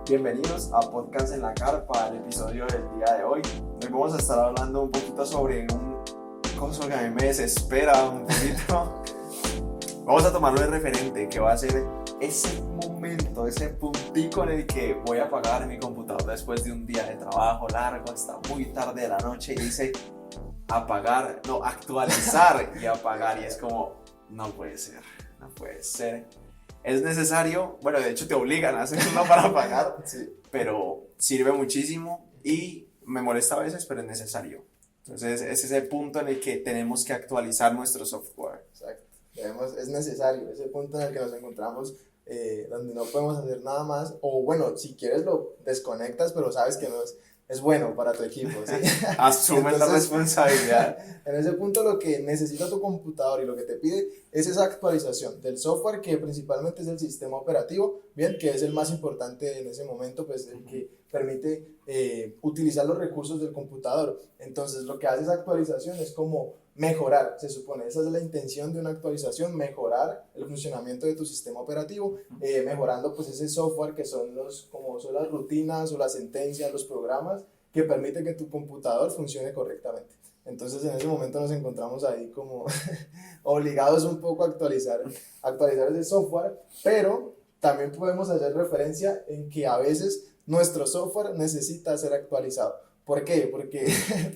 Bienvenidos a Podcast en la Carpa, el episodio del día de hoy. Hoy vamos a estar hablando un poquito sobre un cosa que a mí me desespera un poquito. Vamos a tomarlo de referente, que va a ser ese momento, ese puntico en el que voy a apagar mi computador después de un día de trabajo largo, hasta muy tarde de la noche, y dice actualizar y apagar, y es como, no puede ser. Es necesario, bueno, de hecho te obligan a hacerlo para pagar, sí, pero sirve muchísimo y me molesta a veces, pero es necesario. Entonces es ese punto en el que tenemos que actualizar nuestro software. Exacto, es necesario, ese punto en el que nos encontramos donde no podemos hacer nada más, o bueno, si quieres lo desconectas, pero sabes que no es bueno para tu equipo, ¿sí? Asumes la responsabilidad. En ese punto lo que necesita tu computador y lo que te pide es esa actualización del software, que principalmente es el sistema operativo, bien, que es el más importante en ese momento, pues el que permite utilizar los recursos del computador. Entonces lo que hace esa actualización es como mejorar, se supone, esa es la intención de una actualización, mejorar el funcionamiento de tu sistema operativo, mejorando pues ese software que son son las rutinas o las sentencias, los programas que permiten que tu computador funcione correctamente. Entonces en ese momento nos encontramos ahí como obligados un poco a actualizar ese software, pero también podemos hacer referencia en que a veces nuestro software necesita ser actualizado. ¿Por qué? Porque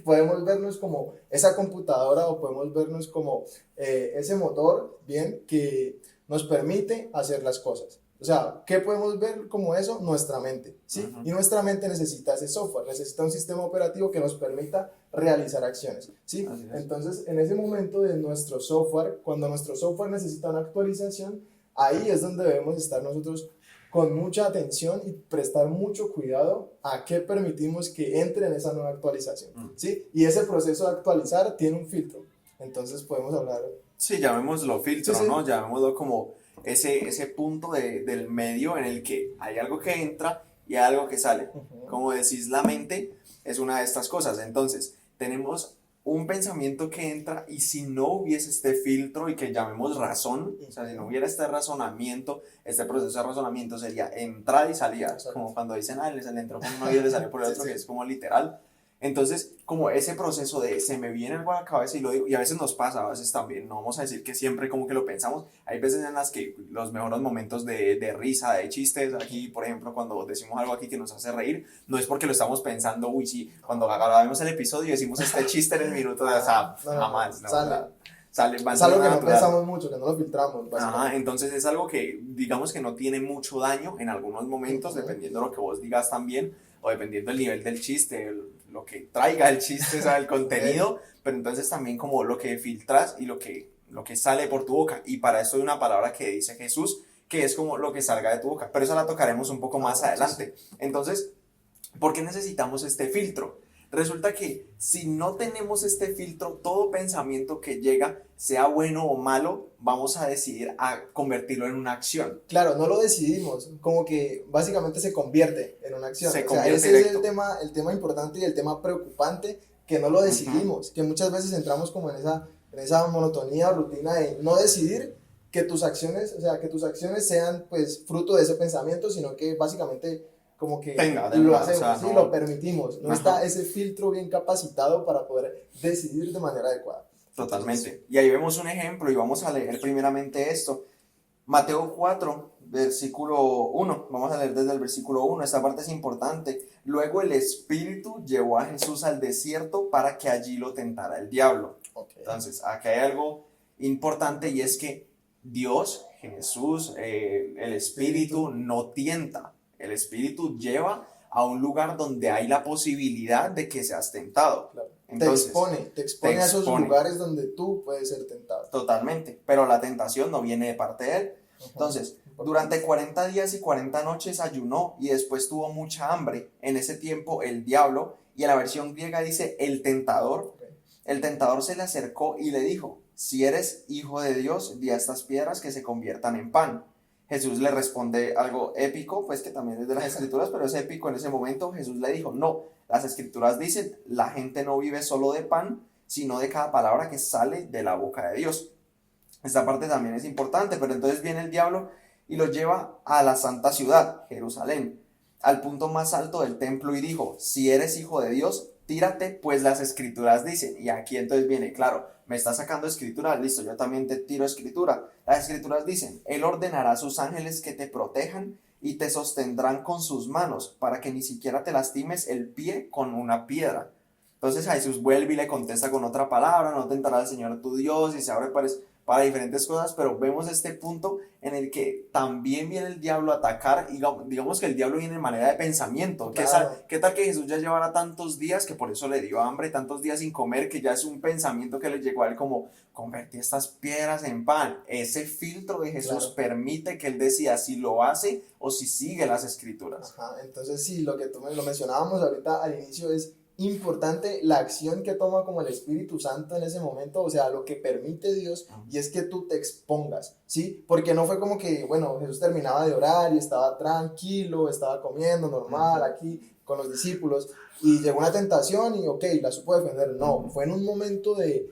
podemos vernos como esa computadora o podemos vernos como ese motor, bien, que nos permite hacer las cosas. O sea, ¿qué podemos ver como eso? Nuestra mente, ¿sí? Uh-huh. Y nuestra mente necesita ese software, necesita un sistema operativo que nos permita realizar acciones, ¿sí? Entonces, en ese momento de nuestro software, cuando nuestro software necesita una actualización, ahí es donde debemos estar nosotros con mucha atención y prestar mucho cuidado a qué permitimos que entre en esa nueva actualización, ¿sí? Y ese proceso de actualizar tiene un filtro, entonces podemos hablar... Sí, llamémoslo filtro, sí, sí. ¿no? Llamémoslo como ese punto del medio en el que hay algo que entra y hay algo que sale. Uh-huh. Como decís, la mente es una de estas cosas. Entonces, tenemos un pensamiento que entra, y si no hubiese este filtro y que llamemos razón, o sea, si no hubiera este razonamiento, este proceso de razonamiento sería entrada y salida. Exacto. Como cuando dicen, se le entró por uno y le salió por el otro, sí. Que es como literal. Entonces, como ese proceso de se me viene algo a la cabeza y lo digo, y a veces nos pasa, a veces también, no vamos a decir que siempre como que lo pensamos, hay veces en las que los mejores momentos de risa, de chistes, aquí por ejemplo cuando decimos algo aquí que nos hace reír, no es porque lo estamos pensando, sí, cuando grabamos el episodio y decimos este chiste en el minuto, o sea, jamás, no, sale, es algo que no pensamos mucho, que no lo filtramos. Ajá, entonces es algo que digamos que no tiene mucho daño en algunos momentos, uh-huh. Dependiendo de lo que vos digas también, o dependiendo del nivel del chiste, lo que traiga el chiste, o sea, el contenido, pero entonces también como lo que filtras y lo que sale por tu boca, y para eso hay una palabra que dice Jesús, que es como lo que salga de tu boca, pero eso la tocaremos un poco más adelante. Entonces, ¿por qué necesitamos este filtro? Resulta que si no tenemos este filtro, todo pensamiento que llega, sea bueno o malo, vamos a decidir a convertirlo en una acción. Claro, no lo decidimos, como que básicamente se convierte en una acción. Ese es el tema importante y el tema preocupante, que no lo decidimos, uh-huh. Que muchas veces entramos como en esa monotonía, rutina de no decidir que tus acciones sean pues fruto de ese pensamiento, sino que básicamente como que lo hacemos, o sea, ¿sí? Lo permitimos, no está ese filtro bien capacitado para poder decidir de manera adecuada. Totalmente. Entonces, y ahí vemos un ejemplo y vamos a leer primeramente esto. Mateo 4, versículo 1. Vamos a leer desde el versículo 1. Esta parte es importante. Luego el Espíritu llevó a Jesús al desierto para que allí lo tentara el diablo. Okay. Entonces, aquí hay algo importante, y es que Dios, Jesús, el Espíritu no tienta. El Espíritu lleva a un lugar donde hay la posibilidad de que seas tentado. Claro. Entonces, te expone a esos lugares donde tú puedes ser tentado. Totalmente, pero la tentación no viene de parte de él. Uh-huh. Entonces, durante 40 días y 40 noches ayunó y después tuvo mucha hambre. En ese tiempo el diablo, y en la versión griega dice el tentador se le acercó y le dijo: si eres hijo de Dios, di a estas piedras que se conviertan en pan. Jesús le responde algo épico, pues que también es de las escrituras, pero es épico en ese momento. Jesús le dijo: no, las escrituras dicen, la gente no vive solo de pan, sino de cada palabra que sale de la boca de Dios. Esta parte también es importante, pero entonces viene el diablo y lo lleva a la santa ciudad, Jerusalén. al punto más alto del templo y dijo, si eres hijo de Dios, tírate, pues las escrituras dicen. Y aquí entonces viene, claro, me está sacando escritura, listo, yo también te tiro escritura. Las escrituras dicen, Él ordenará a sus ángeles que te protejan y te sostendrán con sus manos, para que ni siquiera te lastimes el pie con una piedra. Entonces Jesús vuelve y le contesta con otra palabra, no tentará al Señor tu Dios, y se abre para diferentes cosas, pero vemos este punto en el que también viene el diablo a atacar, y digamos que el diablo viene en manera de pensamiento. Claro. ¿Qué tal que Jesús ya llevara tantos días, que por eso le dio hambre, tantos días sin comer, que ya es un pensamiento que le llegó a él como, convertí estas piedras en pan? Ese filtro de Jesús Claro. permite que él decida si lo hace o si sigue las escrituras. Ajá, entonces sí, lo que tú lo mencionábamos ahorita al inicio es importante la acción que toma como el Espíritu Santo en ese momento, o sea, lo que permite Dios, y es que tú te expongas, ¿sí? Porque no fue como que, bueno, Jesús terminaba de orar y estaba tranquilo, estaba comiendo normal aquí con los discípulos, y llegó una tentación y ok, la supo defender. No, fue en un momento De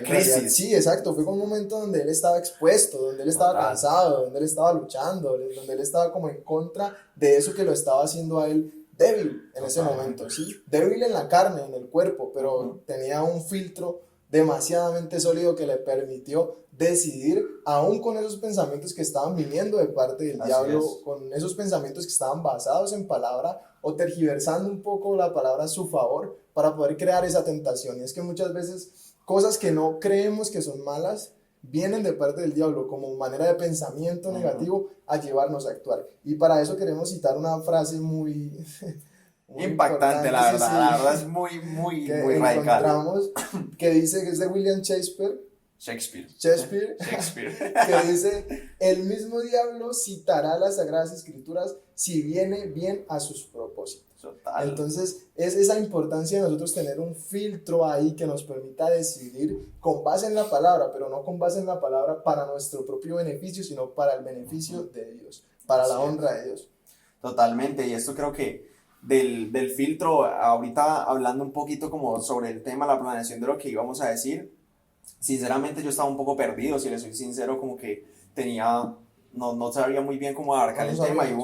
crisis. Sí, exacto, fue un momento donde él estaba expuesto, donde él estaba cansado, donde él estaba luchando, donde él estaba como en contra de eso que lo estaba haciendo a él débil en ese momento, ¿sí? Débil en la carne, en el cuerpo, pero tenía un filtro demasiadamente sólido que le permitió decidir, aún con esos pensamientos que estaban viniendo de parte del diablo, con esos pensamientos que estaban basados en palabra o tergiversando un poco la palabra a su favor para poder crear esa tentación. Y es que muchas veces cosas que no creemos que son malas vienen de parte del diablo como manera de pensamiento negativo a llevarnos a actuar. Y para eso queremos citar una frase muy, muy impactante, la verdad, sí, sí. La verdad es muy, muy radical. Encontramos que dice que es de William Shakespeare, que dice, el mismo diablo citará las Sagradas Escrituras si viene bien a sus propósitos. Total. Entonces es esa importancia de nosotros tener un filtro ahí que nos permita decidir con base en la palabra, pero no con base en la palabra para nuestro propio beneficio, sino para el beneficio de Dios, para la honra de Dios. Totalmente, y esto creo que del filtro, ahorita hablando un poquito como sobre el tema, la planeación de lo que íbamos a decir, sinceramente yo estaba un poco perdido, si le soy sincero, como que no sabía muy bien cómo abarcar el tema, y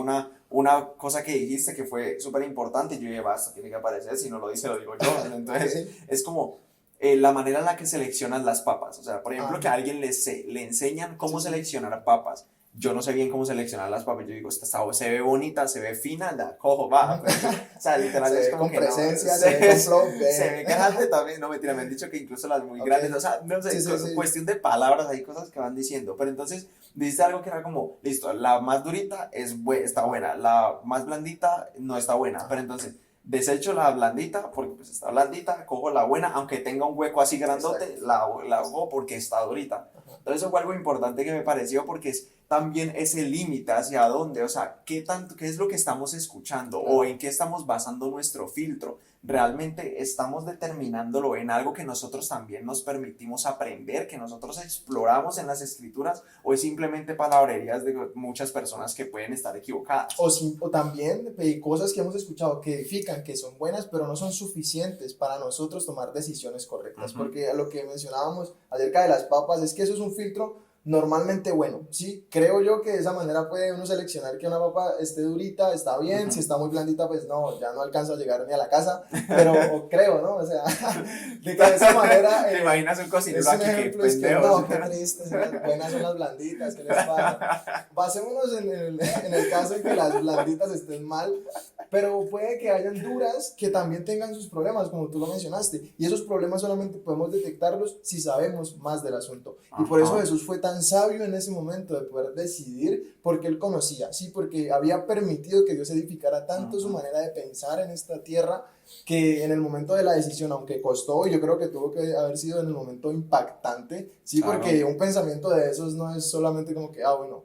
una cosa que dijiste que fue súper importante, y yo dije, basta, tiene que aparecer, si no lo dice, lo digo yo. Entonces, es como la manera en la que seleccionas las papas. O sea, por ejemplo, que a alguien le enseñan cómo seleccionar papas. Yo no sé bien cómo seleccionar las papas. Yo digo, esta se ve bonita, se ve fina, la cojo, va. O sea, literal es como con que presencia, no. se ve con flow. Se ve grande también. No, mentira, me han dicho que incluso las muy grandes. O sea, no sé, cuestión de palabras, hay cosas que van diciendo. Pero entonces, dijiste algo que era como, listo, la más durita está buena, la más blandita no está buena. Pero entonces, desecho la blandita porque pues está blandita, cojo la buena, aunque tenga un hueco así grandote, la hago porque está durita. Entonces eso fue algo importante que me pareció, porque es también ese límite hacia dónde, o sea, qué es lo que estamos escuchando, o en qué estamos basando nuestro filtro. ¿Realmente estamos determinándolo en algo que nosotros también nos permitimos aprender, que nosotros exploramos en las escrituras, o es simplemente palabrerías de muchas personas que pueden estar equivocadas? O también cosas que hemos escuchado que edifican, que son buenas, pero no son suficientes para nosotros tomar decisiones correctas. Porque lo que mencionábamos acerca de las papas es que eso es un filtro normalmente bueno, ¿sí? Creo yo que de esa manera puede uno seleccionar que una papa esté durita, está bien, si está muy blandita, pues no, ya no alcanza a llegar ni a la casa, pero creo, ¿no? O sea, de esa manera... ¿Te imaginas un cocinero aquí que pendejo? No, qué triste, las buenas son las blanditas, ¿qué les pasa? Basémonos en el caso de que las blanditas estén mal, pero puede que hayan duras que también tengan sus problemas, como tú lo mencionaste, y esos problemas solamente podemos detectarlos si sabemos más del asunto. Y por eso Jesús fue tan sabio en ese momento de poder decidir, porque él conocía, sí, porque había permitido que Dios edificara tanto su manera de pensar en esta tierra, que en el momento de la decisión, aunque costó, yo creo que tuvo que haber sido en el momento impactante, sí, porque un pensamiento de esos no es solamente como que, bueno,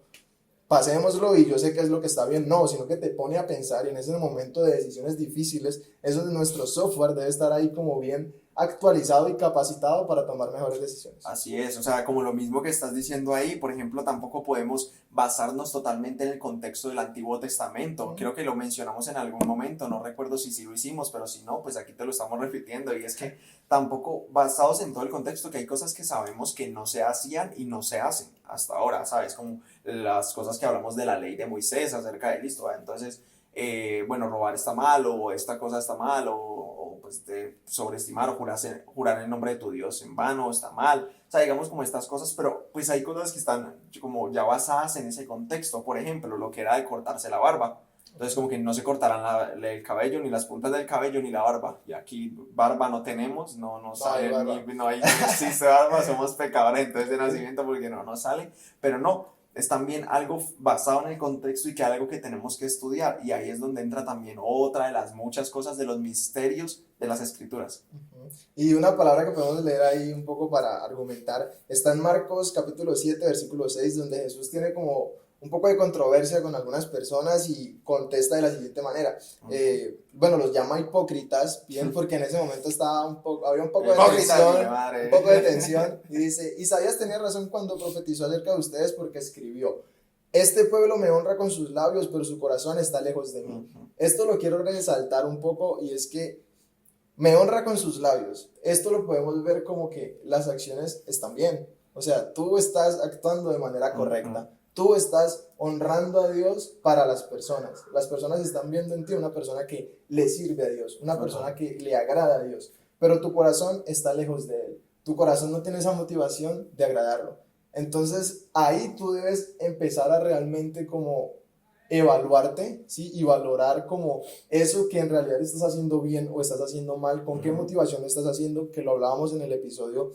pasémoslo y yo sé qué es lo que está bien, no, sino que te pone a pensar, y en ese momento de decisiones difíciles, eso de nuestro software debe estar ahí como bien actualizado y capacitado para tomar mejores decisiones. Así es, o sea, como lo mismo que estás diciendo ahí, por ejemplo, tampoco podemos basarnos totalmente en el contexto del Antiguo Testamento. Creo que lo mencionamos en algún momento, no recuerdo si sí lo hicimos, pero si no, pues aquí te lo estamos repitiendo, y es que tampoco basados en todo el contexto, que hay cosas que sabemos que no se hacían y no se hacen hasta ahora, ¿sabes? Como las cosas que hablamos de la ley de Moisés acerca de listo, ¿va? Entonces bueno, robar está mal, o esta cosa está mal, o pues de sobreestimar o jurar en nombre de tu Dios en vano está mal. O sea, digamos como estas cosas, pero pues hay cosas que están como ya basadas en ese contexto. Por ejemplo, lo que era de cortarse la barba. Entonces como que no se cortarán el cabello, ni las puntas del cabello, ni la barba. Y aquí barba no tenemos, no sale, no existe barba, somos pecadores entonces de nacimiento porque no nos sale. Pero no, es también algo basado en el contexto y que algo que tenemos que estudiar. Y ahí es donde entra también otra de las muchas cosas de los misterios de las escrituras. Y una palabra que podemos leer ahí un poco para argumentar está en Marcos capítulo 7, versículo 6, donde Jesús tiene como un poco de controversia con algunas personas y contesta de la siguiente manera. Bueno, los llama hipócritas, bien, porque en ese momento había un poco de tensión, y dice, Isaías tenía razón cuando profetizó acerca de ustedes porque escribió, este pueblo me honra con sus labios, pero su corazón está lejos de mí. Esto lo quiero resaltar un poco, y es que me honra con sus labios. Esto lo podemos ver como que las acciones están bien. O sea, tú estás actuando de manera correcta. Tú estás honrando a Dios para las personas. Las personas están viendo en ti una persona que le sirve a Dios, una persona que le agrada a Dios. Pero tu corazón está lejos de Él. Tu corazón no tiene esa motivación de agradarlo. Entonces, ahí tú debes empezar a realmente como evaluarte, ¿sí? Y valorar como eso que en realidad estás haciendo bien o estás haciendo mal, con qué motivación lo estás haciendo, que lo hablábamos en el episodio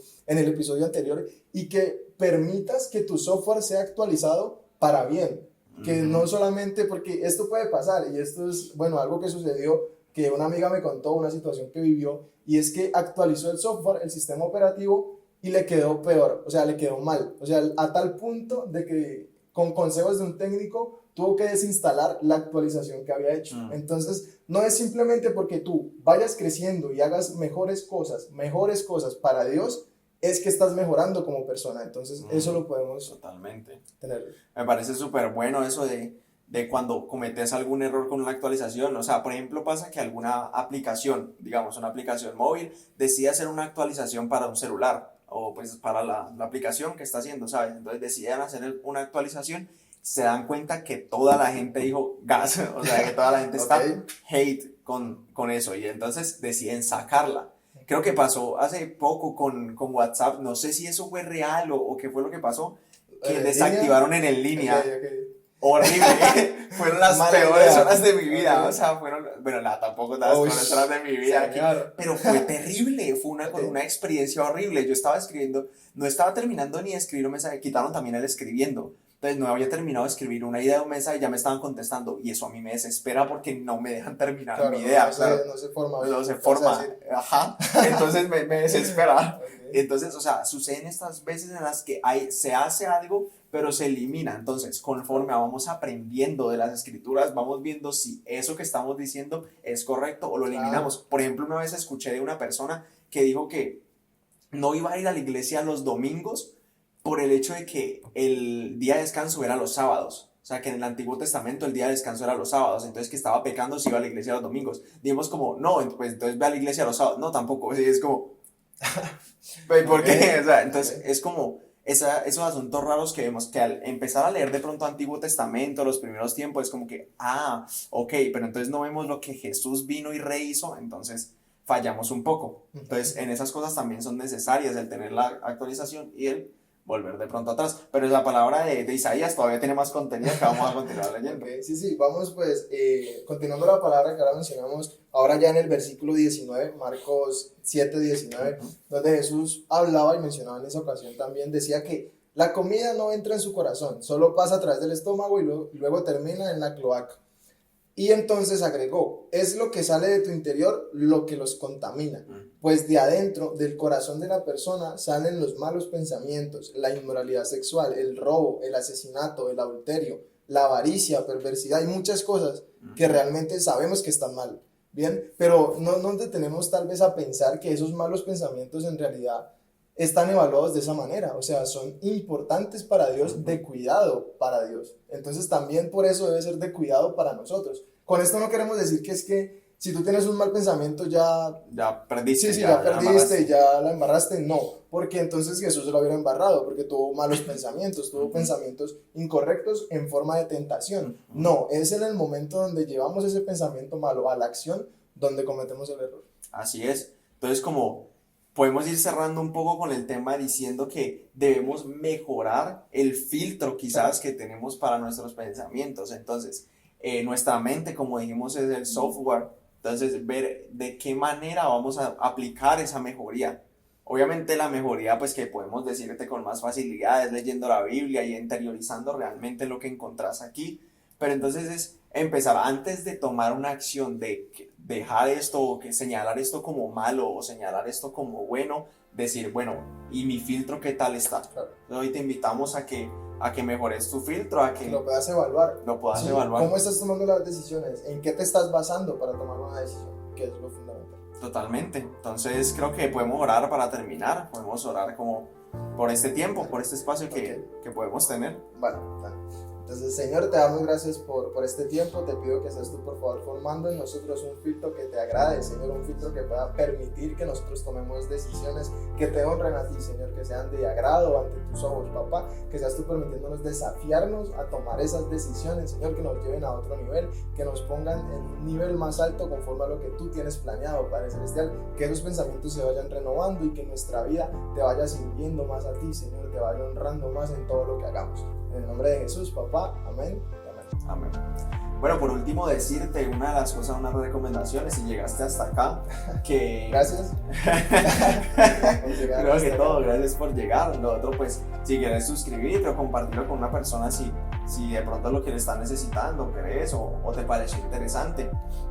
anterior, y que permitas que tu software sea actualizado para bien, que no solamente, porque esto puede pasar, y esto es, bueno, algo que sucedió, que una amiga me contó, una situación que vivió, y es que actualizó el software, el sistema operativo, y le quedó peor, o sea, le quedó mal, o sea, a tal punto de que con consejos de un técnico tuvo que desinstalar la actualización que había hecho. Entonces, no es simplemente porque tú vayas creciendo y hagas mejores cosas para Dios, es que estás mejorando como persona. Entonces, eso lo podemos totalmente tener. Me parece súper bueno eso de cuando cometes algún error con una actualización. O sea, por ejemplo, pasa que alguna aplicación, digamos una aplicación móvil, decide hacer una actualización para un celular o pues para la aplicación que está haciendo, ¿sabes? Entonces deciden hacer una actualización, se dan cuenta que toda la gente dijo gas, o sea, que toda la gente está hate con eso, y entonces deciden sacarla. Creo que pasó hace poco con WhatsApp, no sé si eso fue real o qué fue lo que pasó, que desactivaron en línea. Okay. Horrible, fueron las peores horas de mi vida, o sea, fueron, bueno, tampoco las peores horas de mi vida, pero fue terrible, fue una experiencia horrible. Yo estaba escribiendo, no estaba terminando ni de escribir un mensaje, quitaron también el escribiendo. Entonces no había terminado de escribir una idea de un mensaje y ya me estaban contestando, y eso a mí me desespera porque no me dejan terminar mi idea. No se forma. No se forma, ajá, entonces me desespera. Entonces, o sea, suceden estas veces en las que se hace algo, pero se elimina. Entonces, conforme vamos aprendiendo de las escrituras, vamos viendo si eso que estamos diciendo es correcto o lo eliminamos. Por ejemplo, una vez escuché de una persona que dijo que no iba a ir a la iglesia los domingos por el hecho de que el día de descanso era los sábados. O sea, que en el Antiguo Testamento el día de descanso era los sábados, entonces que estaba pecando si iba a la iglesia los domingos. Dijimos como, no, pues entonces ve a la iglesia los sábados. No, tampoco, sí, es como... ¿Por qué? O sea, entonces es como esos asuntos raros que vemos, que al empezar a leer de pronto Antiguo Testamento, los primeros tiempos, es como que, ok, pero entonces no vemos lo que Jesús vino y rehizo, entonces fallamos un poco. Entonces en esas cosas también son necesarias el tener la actualización y el volver de pronto atrás. Pero la palabra de Isaías todavía tiene más contenido que vamos a continuar leyendo. Sí, vamos pues continuando la palabra que ahora mencionamos, ahora ya en el versículo 19, Marcos 7, 19, donde Jesús hablaba y mencionaba en esa ocasión también, decía que la comida no entra en su corazón, solo pasa a través del estómago y luego termina en la cloaca. Y entonces agregó, es lo que sale de tu interior lo que los contamina, pues de adentro, del corazón de la persona, salen los malos pensamientos, la inmoralidad sexual, el robo, el asesinato, el adulterio, la avaricia, perversidad y muchas cosas que realmente sabemos que están mal, ¿bien? Pero no nos detenemos tal vez a pensar que esos malos pensamientos en realidad están evaluados de esa manera, o sea, son importantes para Dios, de cuidado para Dios. Entonces también por eso debe ser de cuidado para nosotros. Con esto no queremos decir que es que si tú tienes un mal pensamiento ya perdiste. Sí, ya perdiste, ya la embarraste, no, porque entonces Jesús lo hubiera embarrado, porque tuvo malos pensamientos, tuvo pensamientos incorrectos en forma de tentación. No, es en el momento donde llevamos ese pensamiento malo a la acción donde cometemos el error. Así es. Entonces, como podemos ir cerrando un poco con el tema diciendo que debemos mejorar el filtro quizás que tenemos para nuestros pensamientos. Entonces, nuestra mente, como dijimos, es el software. Entonces, ver de qué manera vamos a aplicar esa mejoría. Obviamente la mejoría, pues que podemos decirte con más facilidad, es leyendo la Biblia y interiorizando realmente lo que encontrás aquí. Pero entonces es empezar antes de tomar una acción de dejar esto o que señalar esto como malo o señalar esto como bueno, decir, bueno, ¿y mi filtro qué tal está? Claro. Hoy te invitamos a que mejores tu filtro, a que lo puedas evaluar. Lo puedas Sí, evaluar. ¿cómo estás tomando las decisiones? ¿En qué te estás basando para tomar una decisión? Que es lo fundamental. Totalmente. Entonces creo que podemos orar para terminar, podemos orar como por este tiempo, por este espacio que podemos tener. Vale. Entonces, Señor, te damos gracias por este tiempo. Te pido que seas tú, por favor, formando en nosotros un filtro que te agrade, Señor, un filtro que pueda permitir que nosotros tomemos decisiones que te honren a ti, Señor, que sean de agrado ante tus ojos, papá, que seas tú permitiéndonos desafiarnos a tomar esas decisiones, Señor, que nos lleven a otro nivel, que nos pongan en un nivel más alto conforme a lo que tú tienes planeado, Padre Celestial, que esos pensamientos se vayan renovando y que nuestra vida te vaya sirviendo más a ti, Señor, te vaya honrando más en todo lo que hagamos. En el nombre de Jesús, papá, amén. Amén. Bueno, por último decirte una de las cosas, unas recomendaciones, si llegaste hasta acá, que... Gracias. Creo que todo, gracias por llegar. Lo otro, pues, si quieres suscribirte o compartirlo con una persona, si de pronto lo que le está necesitando, querés o te pareció interesante.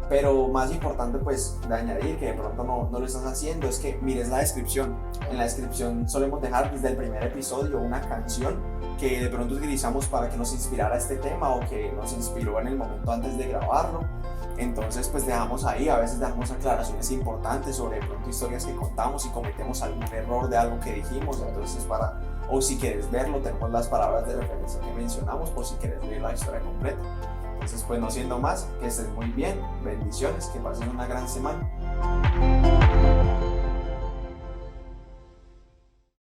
Pero más importante, pues, de añadir que de pronto no lo estás haciendo, es que mires la descripción. En la descripción solemos dejar desde el primer episodio una canción que de pronto utilizamos para que nos inspirara este tema o que nos inspiró en el momento antes de grabarlo. Entonces, pues dejamos ahí, a veces dejamos aclaraciones importantes sobre de pronto historias que contamos y cometemos algún error de algo que dijimos. Entonces, o si quieres verlo, tenemos las palabras de referencia que mencionamos por si quieres leer la historia completa. Entonces, pues no siendo más, que estés muy bien, bendiciones, que pases una gran semana.